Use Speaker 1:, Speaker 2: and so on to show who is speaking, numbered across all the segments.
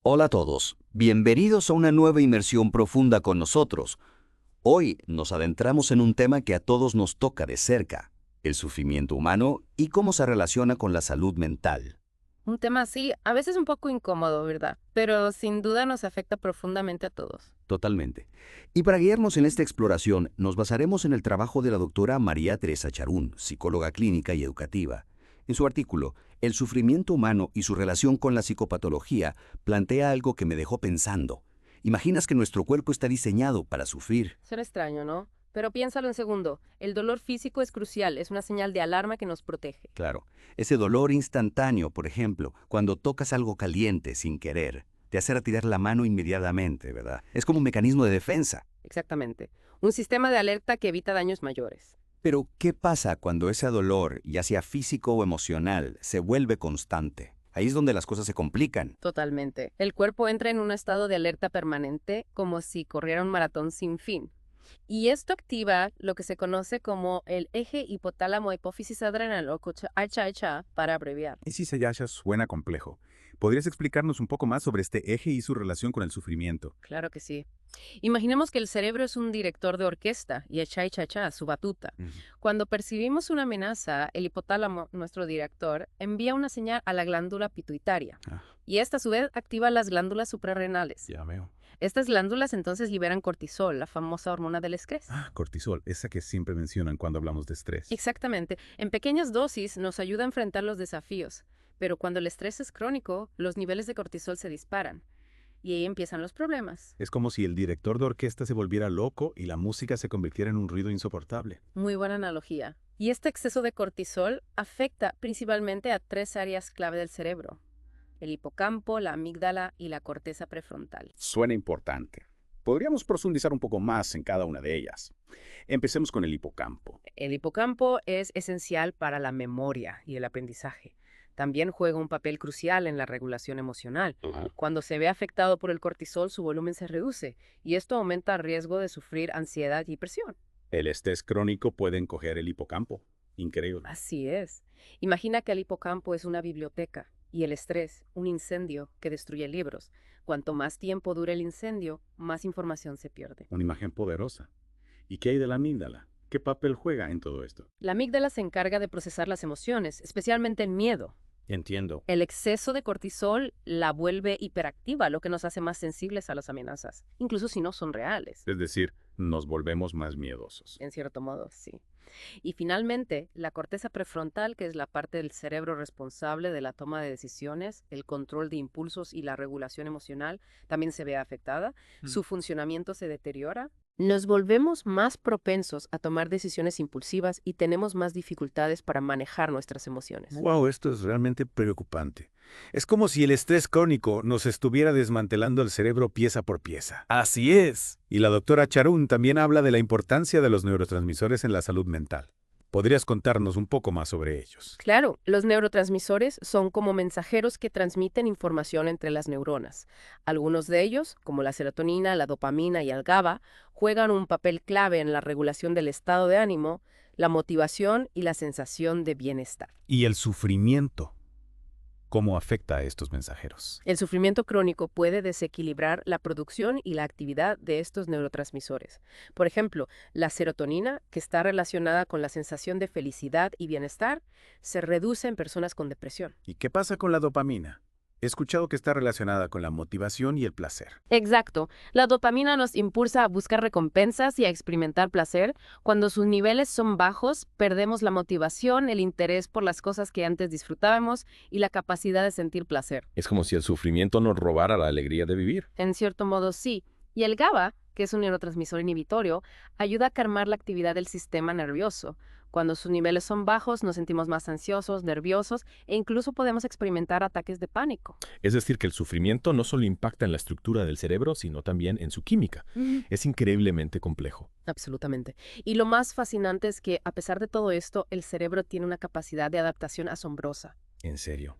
Speaker 1: Hola a todos, bienvenidos a una nueva inmersión profunda con nosotros. Hoy nos adentramos en un tema que a todos nos toca de cerca, el sufrimiento humano y cómo se relaciona con la salud mental.
Speaker 2: Un tema así, a veces un poco incómodo, ¿verdad? Pero sin duda nos afecta profundamente a todos.
Speaker 1: Totalmente. Y para guiarnos en esta exploración, nos basaremos en el trabajo de la doctora María Teresa Charún, psicóloga clínica y educativa. En su artículo, El sufrimiento humano y su relación con la psicopatología, plantea algo que me dejó pensando. ¿Imaginas que nuestro cuerpo está diseñado para sufrir?
Speaker 2: Suena extraño, ¿no? Pero piénsalo un segundo. El dolor físico es crucial, es una señal de alarma que nos protege.
Speaker 1: Claro, ese dolor instantáneo, por ejemplo, cuando tocas algo caliente sin querer, te hace retirar la mano inmediatamente, ¿verdad? Es como un mecanismo de defensa.
Speaker 2: Exactamente. Un sistema de alerta que evita daños mayores.
Speaker 1: Pero, ¿qué pasa cuando ese dolor, ya sea físico o emocional, se vuelve constante? Ahí es donde las cosas se complican.
Speaker 2: Totalmente. El cuerpo entra en un estado de alerta permanente, como si corriera un maratón sin fin. Y esto activa lo que se conoce como el eje hipotálamo-hipófisis adrenal, o HH para abreviar.
Speaker 3: Ese Sayasha suena complejo. ¿Podrías explicarnos un poco más sobre este eje y su relación con el sufrimiento?
Speaker 2: Claro que sí. Imaginemos que el cerebro es un director de orquesta y el chai cha cha su batuta.
Speaker 3: Ujú.
Speaker 2: Cuando percibimos una amenaza, el hipotálamo, nuestro director, envía una señal a la glándula pituitaria
Speaker 3: Ah,
Speaker 2: y esta a su vez activa las glándulas suprarrenales.
Speaker 3: ya veo.
Speaker 2: Estas glándulas entonces liberan cortisol, la famosa hormona del estrés.
Speaker 3: Cortisol, esa que siempre mencionan cuando hablamos de estrés.
Speaker 2: Exactamente. En pequeñas dosis nos ayuda a enfrentar los desafíos, pero cuando el estrés es crónico, los niveles de cortisol se disparan y ahí empiezan los problemas.
Speaker 3: Es como si el director de orquesta se volviera loco y la música se convirtiera en un ruido insoportable.
Speaker 2: Muy buena analogía. Y este exceso de cortisol afecta principalmente a tres áreas clave del cerebro: el hipocampo, la amígdala y la corteza prefrontal.
Speaker 3: Suena importante. Podríamos profundizar un poco más en cada una de ellas. Empecemos con el hipocampo.
Speaker 2: El hipocampo es esencial para la memoria y el aprendizaje. También juega un papel crucial en la regulación emocional.
Speaker 3: Ajá.
Speaker 2: Cuando se ve afectado por el cortisol, su volumen se reduce y esto aumenta el riesgo de sufrir ansiedad y presión.
Speaker 3: El estrés crónico puede encoger el hipocampo. Increíble.
Speaker 2: Así es. Imagina que el hipocampo es una biblioteca y el estrés, un incendio que destruye libros. Cuanto más tiempo dure el incendio, más información se pierde.
Speaker 3: Una imagen poderosa. ¿Y qué hay de la amígdala? ¿Qué papel juega en todo esto?
Speaker 2: La amígdala se encarga de procesar las emociones, especialmente el miedo.
Speaker 3: Entiendo.
Speaker 2: El exceso de cortisol la vuelve hiperactiva, lo que nos hace más sensibles a las amenazas, incluso si no son reales.
Speaker 3: Es decir, nos volvemos más miedosos.
Speaker 2: En cierto modo, sí. Y finalmente, la corteza prefrontal, que es la parte del cerebro responsable de la toma de decisiones, el control de impulsos y la regulación emocional, también se ve afectada. Su funcionamiento se deteriora. Nos volvemos más propensos a tomar decisiones impulsivas y tenemos más dificultades para manejar nuestras emociones.
Speaker 3: Wow, esto es realmente preocupante. Es como si el estrés crónico nos estuviera desmantelando el cerebro pieza por pieza.
Speaker 4: Así es.
Speaker 3: Y la doctora Charun también habla de la importancia de los neurotransmisores en la salud mental. ¿Podrías contarnos un poco más sobre ellos?
Speaker 2: Claro, los neurotransmisores son como mensajeros que transmiten información entre las neuronas. Algunos de ellos, como la serotonina, la dopamina y el GABA, juegan un papel clave en la regulación del estado de ánimo, la motivación y la sensación de bienestar.
Speaker 3: Y el sufrimiento. ¿Cómo afecta a estos mensajeros?
Speaker 2: El sufrimiento crónico puede desequilibrar la producción y la actividad de estos neurotransmisores. Por ejemplo, la serotonina, que está relacionada con la sensación de felicidad y bienestar, se reduce en personas con depresión.
Speaker 3: ¿Y qué pasa con la dopamina? He escuchado que está relacionada con la motivación y el placer.
Speaker 2: Exacto. La dopamina nos impulsa a buscar recompensas y a experimentar placer. Cuando sus niveles son bajos, perdemos la motivación, el interés por las cosas que antes disfrutábamos y la capacidad de sentir placer.
Speaker 4: Es como si el sufrimiento nos robara la alegría de vivir.
Speaker 2: En cierto modo, sí. Y el GABA, que es un neurotransmisor inhibitorio, ayuda a calmar la actividad del sistema nervioso. Cuando sus niveles son bajos, nos sentimos más ansiosos, nerviosos e incluso podemos experimentar ataques de pánico.
Speaker 4: Es decir, que el sufrimiento no solo impacta en la estructura del cerebro, sino también en su química. Es increíblemente complejo.
Speaker 2: Absolutamente. Y lo más fascinante es que, a pesar de todo esto, el cerebro tiene una capacidad de adaptación asombrosa.
Speaker 4: En serio.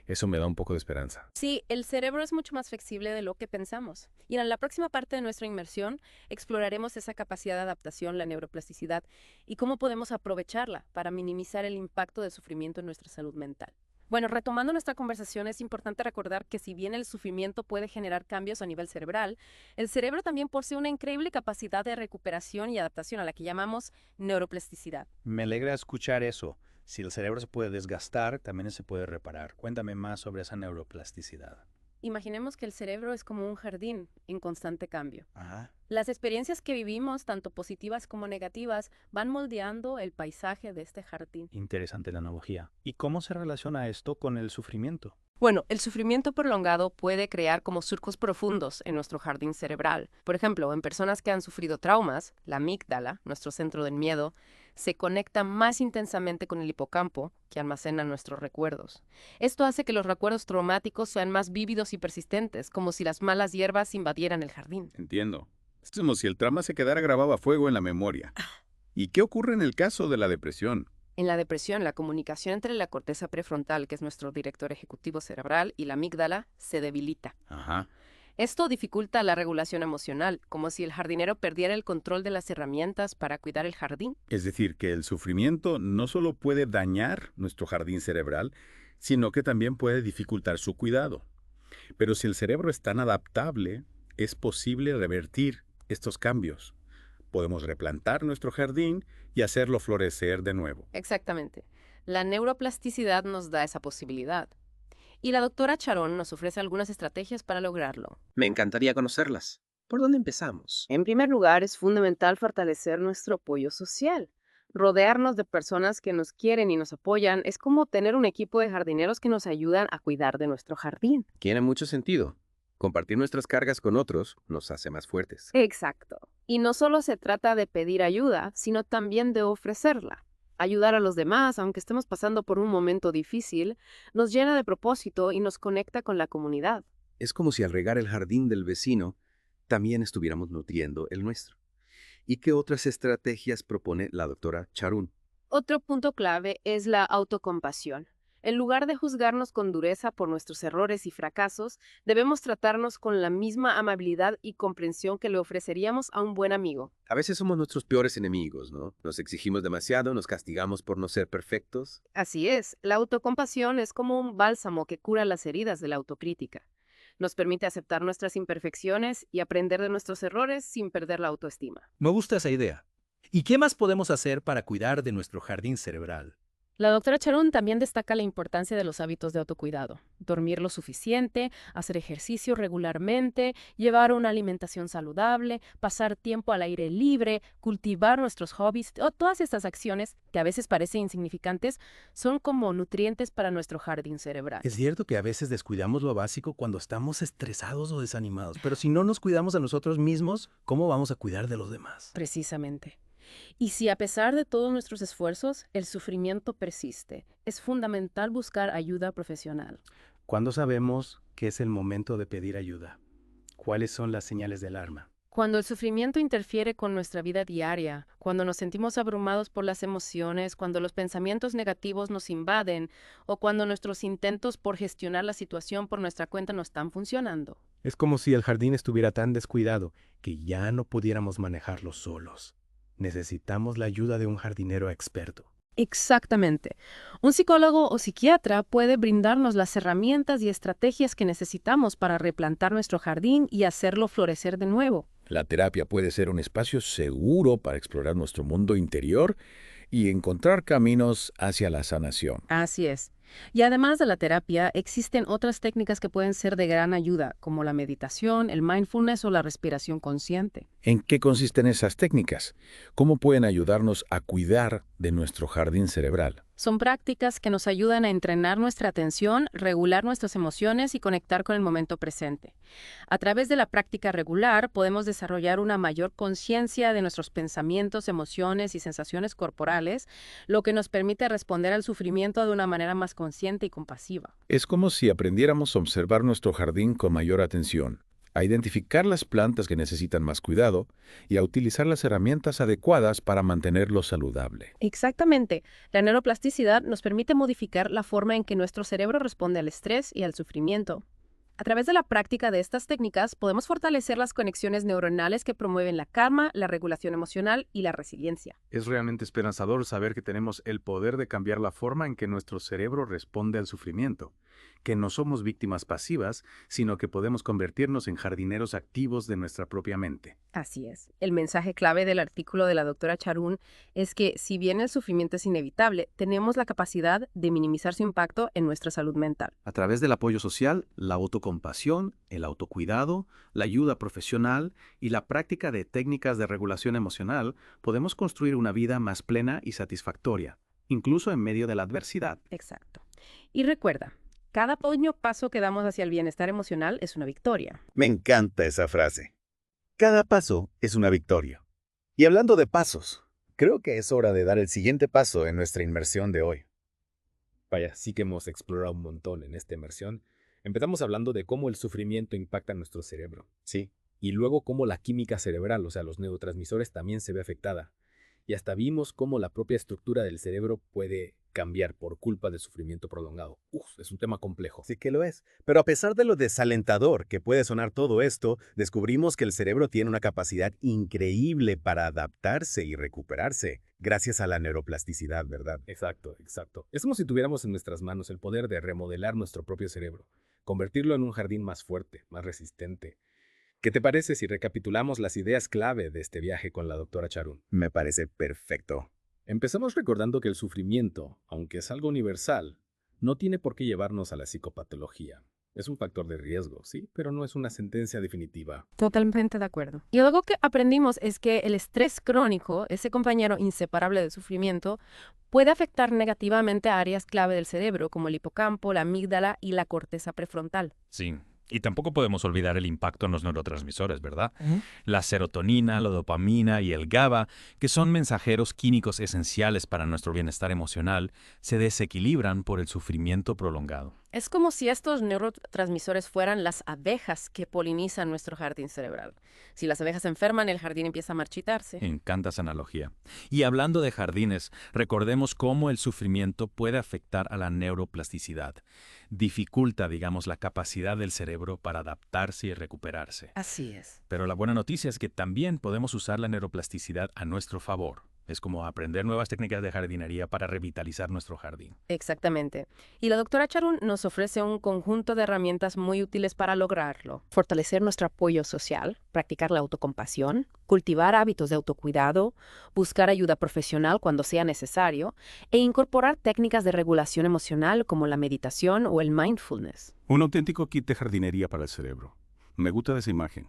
Speaker 4: Eso me da un poco de esperanza.
Speaker 2: Sí, el cerebro es mucho más flexible de lo que pensamos. Y en la próxima parte de nuestra inmersión exploraremos esa capacidad de adaptación, la neuroplasticidad, y cómo podemos aprovecharla para minimizar el impacto del sufrimiento en nuestra salud mental. Bueno, retomando nuestra conversación, es importante recordar que si bien el sufrimiento puede generar cambios a nivel cerebral, el cerebro también posee una increíble capacidad de recuperación y adaptación a la que llamamos neuroplasticidad.
Speaker 5: Me alegra escuchar eso. Si el cerebro se puede desgastar, también se puede reparar. Cuéntame más sobre esa neuroplasticidad.
Speaker 2: Imaginemos que el cerebro es como un jardín en constante cambio.
Speaker 5: Ajá.
Speaker 2: Las experiencias que vivimos, tanto positivas como negativas, van moldeando el paisaje de este jardín.
Speaker 5: Interesante la analogía. ¿Y cómo se relaciona esto con el sufrimiento?
Speaker 2: Bueno, el sufrimiento prolongado puede crear como surcos profundos en nuestro jardín cerebral. Por ejemplo, en personas que han sufrido traumas, la amígdala, nuestro centro del miedo, se conecta más intensamente con el hipocampo, que almacena nuestros recuerdos. Esto hace que los recuerdos traumáticos sean más vívidos y persistentes, como si las malas hierbas invadieran el jardín.
Speaker 3: Entiendo. Es como si el trauma se quedara grabado a fuego en la memoria. ¿Y qué ocurre en el caso de la depresión?
Speaker 2: En la depresión, la comunicación entre la corteza prefrontal, que es nuestro director ejecutivo cerebral, y la amígdala se debilita.
Speaker 3: Ajá.
Speaker 2: Esto dificulta la regulación emocional, como si el jardinero perdiera el control de las herramientas para cuidar el jardín.
Speaker 3: Es decir, que el sufrimiento no solo puede dañar nuestro jardín cerebral, sino que también puede dificultar su cuidado. Pero si el cerebro es tan adaptable, es posible revertir estos cambios. Podemos replantar nuestro jardín y hacerlo florecer de nuevo.
Speaker 2: Exactamente. La neuroplasticidad nos da esa posibilidad. Y la doctora Charón nos ofrece algunas estrategias para lograrlo.
Speaker 6: Me encantaría conocerlas. ¿Por dónde empezamos?
Speaker 2: En primer lugar, es fundamental fortalecer nuestro apoyo social. Rodearnos de personas que nos quieren y nos apoyan es como tener un equipo de jardineros que nos ayudan a cuidar de nuestro jardín.
Speaker 6: Tiene mucho sentido. Compartir nuestras cargas con otros nos hace más fuertes.
Speaker 2: Exacto. Y no solo se trata de pedir ayuda, sino también de ofrecerla. Ayudar a los demás, aunque estemos pasando por un momento difícil, nos llena de propósito y nos conecta con la comunidad.
Speaker 1: Es como si al regar el jardín del vecino, también estuviéramos nutriendo el nuestro. ¿Y qué otras estrategias propone la doctora Charún?
Speaker 2: Otro punto clave es la autocompasión. En lugar de juzgarnos con dureza por nuestros errores y fracasos, debemos tratarnos con la misma amabilidad y comprensión que le ofreceríamos a un buen amigo.
Speaker 1: A veces somos nuestros peores enemigos, ¿no? Nos exigimos demasiado, nos castigamos por no ser perfectos.
Speaker 2: Así es, la autocompasión es como un bálsamo que cura las heridas de la autocrítica. Nos permite aceptar nuestras imperfecciones y aprender de nuestros errores sin perder la autoestima.
Speaker 5: Me gusta esa idea. ¿Y qué más podemos hacer para cuidar de nuestro jardín cerebral?
Speaker 2: La doctora Charún también destaca la importancia de los hábitos de autocuidado. Dormir lo suficiente, hacer ejercicio regularmente, llevar una alimentación saludable, pasar tiempo al aire libre, cultivar nuestros hobbies. Todas estas acciones, que a veces parecen insignificantes, son como nutrientes para nuestro jardín cerebral.
Speaker 5: Es cierto que a veces descuidamos lo básico cuando estamos estresados o desanimados, pero si no nos cuidamos a nosotros mismos, ¿cómo vamos a cuidar de los demás?
Speaker 2: Precisamente. Y si a pesar de todos nuestros esfuerzos, el sufrimiento persiste, es fundamental buscar ayuda profesional.
Speaker 5: ¿Cuándo sabemos que es el momento de pedir ayuda? ¿Cuáles son las señales de alarma?
Speaker 2: Cuando el sufrimiento interfiere con nuestra vida diaria, cuando nos sentimos abrumados por las emociones, cuando los pensamientos negativos nos invaden o cuando nuestros intentos por gestionar la situación por nuestra cuenta no están funcionando.
Speaker 5: Es como si el jardín estuviera tan descuidado que ya no pudiéramos manejarlo solos. Necesitamos la ayuda de un jardinero experto.
Speaker 2: Exactamente. Un psicólogo o psiquiatra puede brindarnos las herramientas y estrategias que necesitamos para replantar nuestro jardín y hacerlo florecer de nuevo.
Speaker 7: La terapia puede ser un espacio seguro para explorar nuestro mundo interior y encontrar caminos hacia la sanación.
Speaker 2: Así es. Y además de la terapia, existen otras técnicas que pueden ser de gran ayuda, como la meditación, el mindfulness o la respiración consciente.
Speaker 7: ¿En qué consisten esas técnicas? ¿Cómo pueden ayudarnos a cuidar de nuestro jardín cerebral?
Speaker 2: Son prácticas que nos ayudan a entrenar nuestra atención, regular nuestras emociones y conectar con el momento presente. A través de la práctica regular podemos desarrollar una mayor conciencia de nuestros pensamientos, emociones y sensaciones corporales, lo que nos permite responder al sufrimiento de una manera más consciente y compasiva.
Speaker 7: Es como si aprendiéramos a observar nuestro jardín con mayor atención, a identificar las plantas que necesitan más cuidado y a utilizar las herramientas adecuadas para mantenerlo saludable.
Speaker 2: Exactamente. La neuroplasticidad nos permite modificar la forma en que nuestro cerebro responde al estrés y al sufrimiento. A través de la práctica de estas técnicas podemos fortalecer las conexiones neuronales que promueven la calma, la regulación emocional y la resiliencia.
Speaker 8: Es realmente esperanzador saber que tenemos el poder de cambiar la forma en que nuestro cerebro responde al sufrimiento, que no somos víctimas pasivas, sino que podemos convertirnos en jardineros activos de nuestra propia mente.
Speaker 2: Así es. El mensaje clave del artículo de la doctora Charún es que si bien el sufrimiento es inevitable, tenemos la capacidad de minimizar su impacto en nuestra salud mental.
Speaker 9: A través del apoyo social, la autocompasión, el autocuidado, la ayuda profesional y la práctica de técnicas de regulación emocional, podemos construir una vida más plena y satisfactoria, incluso en medio de la adversidad.
Speaker 2: Exacto. Y recuerda, cada pequeño paso que damos hacia el bienestar emocional es una victoria.
Speaker 1: Me encanta esa frase. Cada paso es una victoria. Y hablando de pasos, creo que es hora de dar el siguiente paso en nuestra inmersión de hoy.
Speaker 4: Vaya, sí que hemos explorado un montón en esta inmersión. Empezamos hablando de cómo el sufrimiento impacta en nuestro cerebro.
Speaker 1: Sí.
Speaker 4: Y luego cómo la química cerebral, o sea, los neurotransmisores, también se ve afectada. Y hasta vimos cómo la propia estructura del cerebro puede cambiar por culpa del sufrimiento prolongado. Es un tema complejo.
Speaker 1: Sí que lo es. Pero a pesar de lo desalentador que puede sonar todo esto, descubrimos que el cerebro tiene una capacidad increíble para adaptarse y recuperarse, gracias a la neuroplasticidad, ¿verdad?
Speaker 4: Exacto, exacto. Es como si tuviéramos en nuestras manos el poder de remodelar nuestro propio cerebro, convertirlo en un jardín más fuerte, más resistente. ¿Qué te parece si recapitulamos las ideas clave de este viaje con la doctora Charún?
Speaker 1: Me parece perfecto.
Speaker 4: Empezamos recordando que el sufrimiento, aunque es algo universal, no tiene por qué llevarnos a la psicopatología. Es un factor de riesgo, sí, pero no es una sentencia definitiva.
Speaker 2: Totalmente de acuerdo. Y algo que aprendimos es que el estrés crónico, ese compañero inseparable del sufrimiento, puede afectar negativamente a áreas clave del cerebro, como el hipocampo, la amígdala y la corteza prefrontal.
Speaker 10: Sí. Y tampoco podemos olvidar el impacto en los neurotransmisores, ¿verdad? La serotonina, la dopamina y el GABA, que son mensajeros químicos esenciales para nuestro bienestar emocional, se desequilibran por el sufrimiento prolongado.
Speaker 2: Es como si estos neurotransmisores fueran las abejas que polinizan nuestro jardín cerebral. Si las abejas se enferman, el jardín empieza a marchitarse.
Speaker 10: Me encanta esa analogía. Y hablando de jardines, recordemos cómo el sufrimiento puede afectar a la neuroplasticidad. Dificulta, digamos, la capacidad del cerebro para adaptarse y recuperarse.
Speaker 2: Así es.
Speaker 10: Pero la buena noticia es que también podemos usar la neuroplasticidad a nuestro favor. Es como aprender nuevas técnicas de jardinería para revitalizar nuestro jardín.
Speaker 2: Exactamente. Y la doctora Charún nos ofrece un conjunto de herramientas muy útiles para lograrlo. Fortalecer nuestro apoyo social, practicar la autocompasión, cultivar hábitos de autocuidado, buscar ayuda profesional cuando sea necesario e incorporar técnicas de regulación emocional como la meditación o el mindfulness.
Speaker 3: Un auténtico kit de jardinería para el cerebro. Me gusta esa imagen.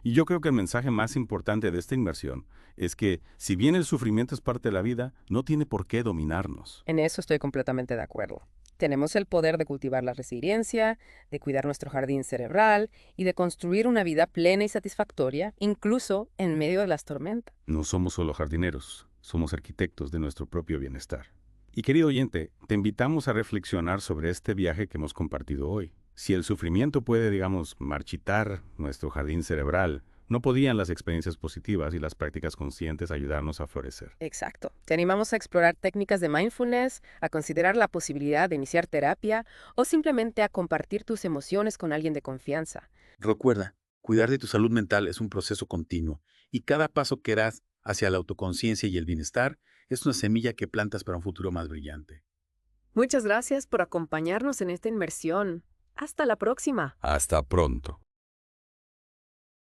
Speaker 3: Y yo creo que el mensaje más importante de esta inmersión es que, si bien el sufrimiento es parte de la vida, no tiene por qué dominarnos.
Speaker 2: En eso estoy completamente de acuerdo. Tenemos el poder de cultivar la resiliencia, de cuidar nuestro jardín cerebral y de construir una vida plena y satisfactoria, incluso en medio de las tormentas.
Speaker 3: No somos solo jardineros, somos arquitectos de nuestro propio bienestar. Y querido oyente, te invitamos a reflexionar sobre este viaje que hemos compartido hoy. Si el sufrimiento puede, digamos, marchitar nuestro jardín cerebral, no podían las experiencias positivas y las prácticas conscientes ayudarnos a florecer.
Speaker 2: Exacto. Te animamos a explorar técnicas de mindfulness, a considerar la posibilidad de iniciar terapia o simplemente a compartir tus emociones con alguien de confianza.
Speaker 8: Recuerda, cuidar de tu salud mental es un proceso continuo y cada paso que das hacia la autoconciencia y el bienestar es una semilla que plantas para un futuro más brillante.
Speaker 2: Muchas gracias por acompañarnos en esta inmersión. Hasta la próxima.
Speaker 3: Hasta pronto.